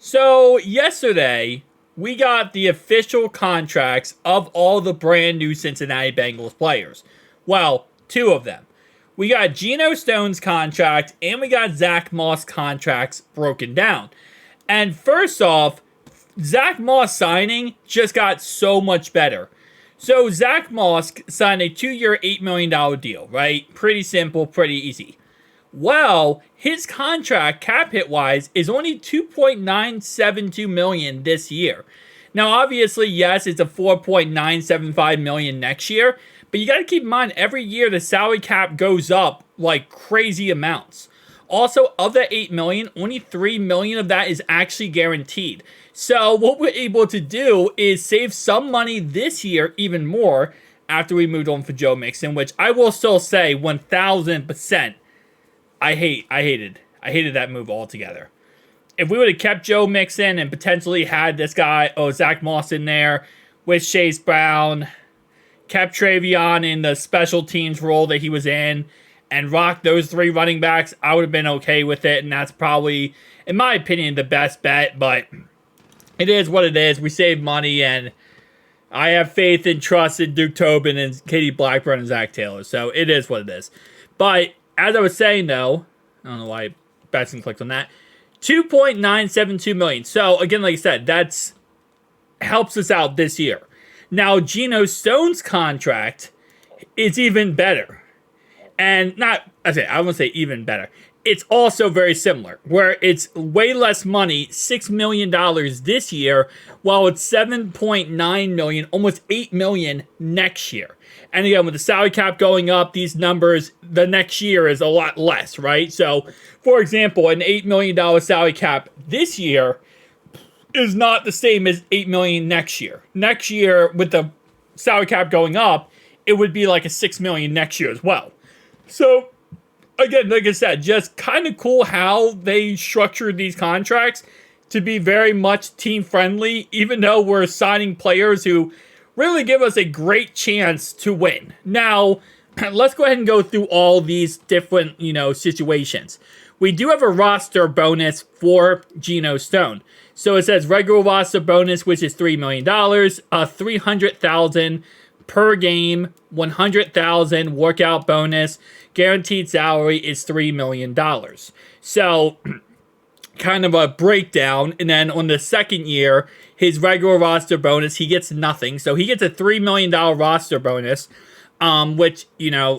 So, yesterday, we got the official contracts of all the brand new Cincinnati Bengals players. Well, two of them. We got Geno Stone's contract and we got Zack Moss contracts broken down. And first off, Zack Moss signing just got so much better. So, Zack Moss signed a 2-year, $8 million deal, right? Pretty simple, pretty easy. Well, his contract, cap hit wise, is only $2.972 million this year. Now, obviously, yes, it's a $4.975 million next year, but you got to keep in mind every year the salary cap goes up like crazy amounts. Also, of that $8 million, only $3 million of that is actually guaranteed. So, what we're able to do is save some money this year, even more, after we moved on for Joe Mixon, which I will still say 1000%. I hated that move altogether. If we would have kept Joe Mixon and potentially had this guy, Zack Moss in there with Chase Brown, kept Travion in the special teams role that he was in, and rocked those three running backs, I would have been okay with it, and that's probably, in my opinion, the best bet, but it is what it is. We saved money, and I have faith and trust in Duke Tobin and Katie Blackburn and Zach Taylor, so it is what it is. But as I was saying, though, I don't know why Betson clicked on that, $2.972 million. So, again, like I said, that's helps us out this year. Now, Geno Stone's contract is even better. And I won't say even better. It's also very similar, where it's way less money, $6 million this year, while it's $7.9 million, almost $8 million next year. And again, with the salary cap going up, these numbers, the next year is a lot less, right? So, for example, an $8 million salary cap this year is not the same as $8 million next year. Next year, with the salary cap going up, it would be like a $6 million next year as well. So, again, like I said, just kind of cool how they structured these contracts to be very much team-friendly, even though we're signing players who really give us a great chance to win. Now, let's go ahead and go through all these different, situations. We do have a roster bonus for Geno Stone. So it says regular roster bonus, which is $3 million, $300,000 per game, $100,000 workout bonus, guaranteed salary is $3 million. So, kind of a breakdown. And then on the second year, his regular roster bonus, he gets nothing. So he gets a $3 million roster bonus, which,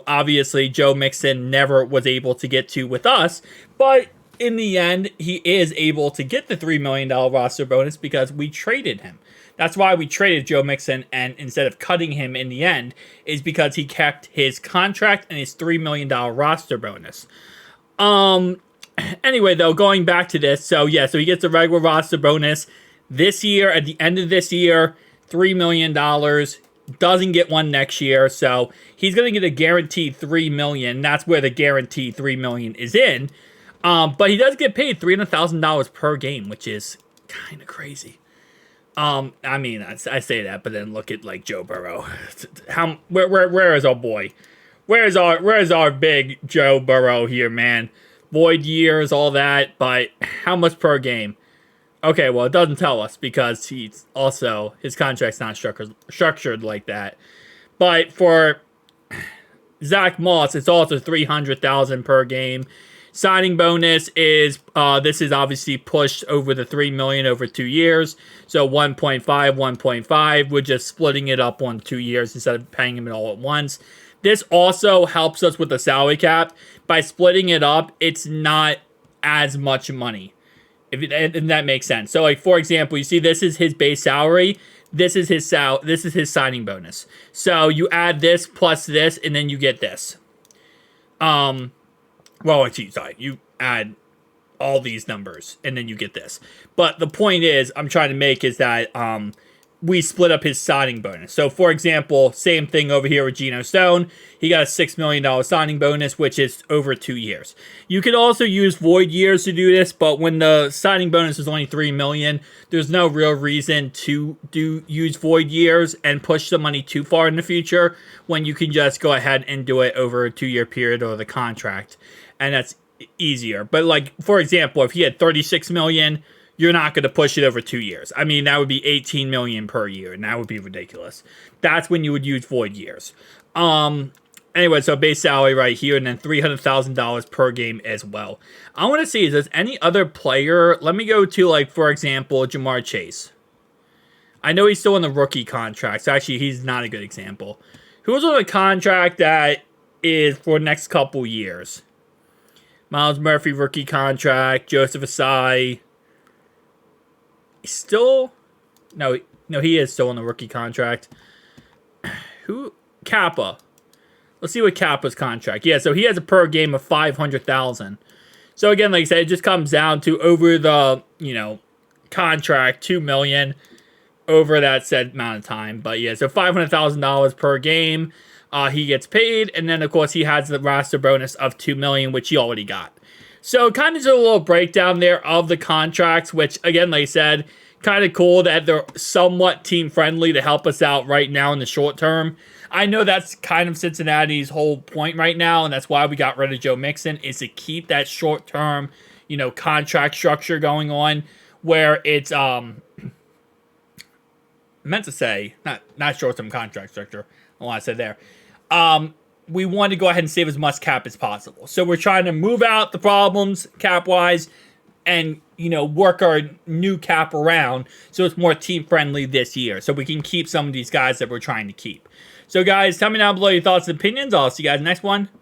obviously Joe Mixon never was able to get to with us. But in the end, he is able to get the $3 million roster bonus because we traded him. That's why we traded Joe Mixon, and instead of cutting him in the end, is because he kept his contract and his $3 million roster bonus. Anyway, though, going back to this, so he gets a regular roster bonus this year. At the end of this year, $3 million. Doesn't get one next year, so he's going to get a guaranteed $3 million. That's where the guaranteed $3 million is in. But he does get paid $300,000 per game, which is kind of crazy. I say that, but then look at like Joe Burrow. Where is our boy? Where's our big Joe Burrow here, man? Void years, all that, but how much per game? Okay, well, it doesn't tell us because his contract's not structured like that. But for Zack Moss, it's also $300,000 per game. Signing bonus is, this is obviously pushed over the $3 million over 2 years. So 1.5. We're just splitting it up on 2 years instead of paying him it all at once. This also helps us with the salary cap. By splitting it up, it's not as much money. If that makes sense. So, like, for example, you see this is his base salary. This is his signing bonus. So you add this plus this, and then you get this. You add all these numbers, and then you get this. But the point I'm trying to make is that we split up his signing bonus. So, for example, same thing over here with Geno Stone. He got a $6 million signing bonus, which is over 2 years. You could also use void years to do this, but when the signing bonus is only $3 million, there's no real reason to use void years and push the money too far in the future when you can just go ahead and do it over a 2-year period or the contract. And that's easier. But, like, for example, if he had $36 million, you're not going to push it over 2 years. I mean, that would be 18 million per year, and that would be ridiculous. That's when you would use void years. Anyway, so base salary right here, and then $300,000 per game as well. I want to see, is there any other player? Let me go to, like, for example, Jamar Chase. I know he's still on the rookie contract, so actually he's not a good example. Who's on a contract that is for the next couple years? Miles Murphy, rookie contract. Joseph Asai. He's still... No, he is still on the rookie contract. Who? Kappa. Let's see what Kappa's contract. Yeah, so he has a per game of $500,000. So again, like I said, it just comes down to over the, contract, $2 million over that said amount of time. But yeah, so $500,000 per game he gets paid. And then, of course, he has the roster bonus of $2 million, which he already got. So kind of just a little breakdown there of the contracts, which, again, like I said, kind of cool that they're somewhat team-friendly to help us out right now in the short term. I know that's kind of Cincinnati's whole point right now, and that's why we got rid of Joe Mixon, is to keep that short-term, contract structure going on, where it's, meant to say, not short-term contract structure, I don't know what I said there. We want to go ahead and save as much cap as possible. So we're trying to move out the problems cap-wise and, work our new cap around so it's more team-friendly this year. So we can keep some of these guys that we're trying to keep. So, guys, tell me down below your thoughts and opinions. I'll see you guys next one. Peace.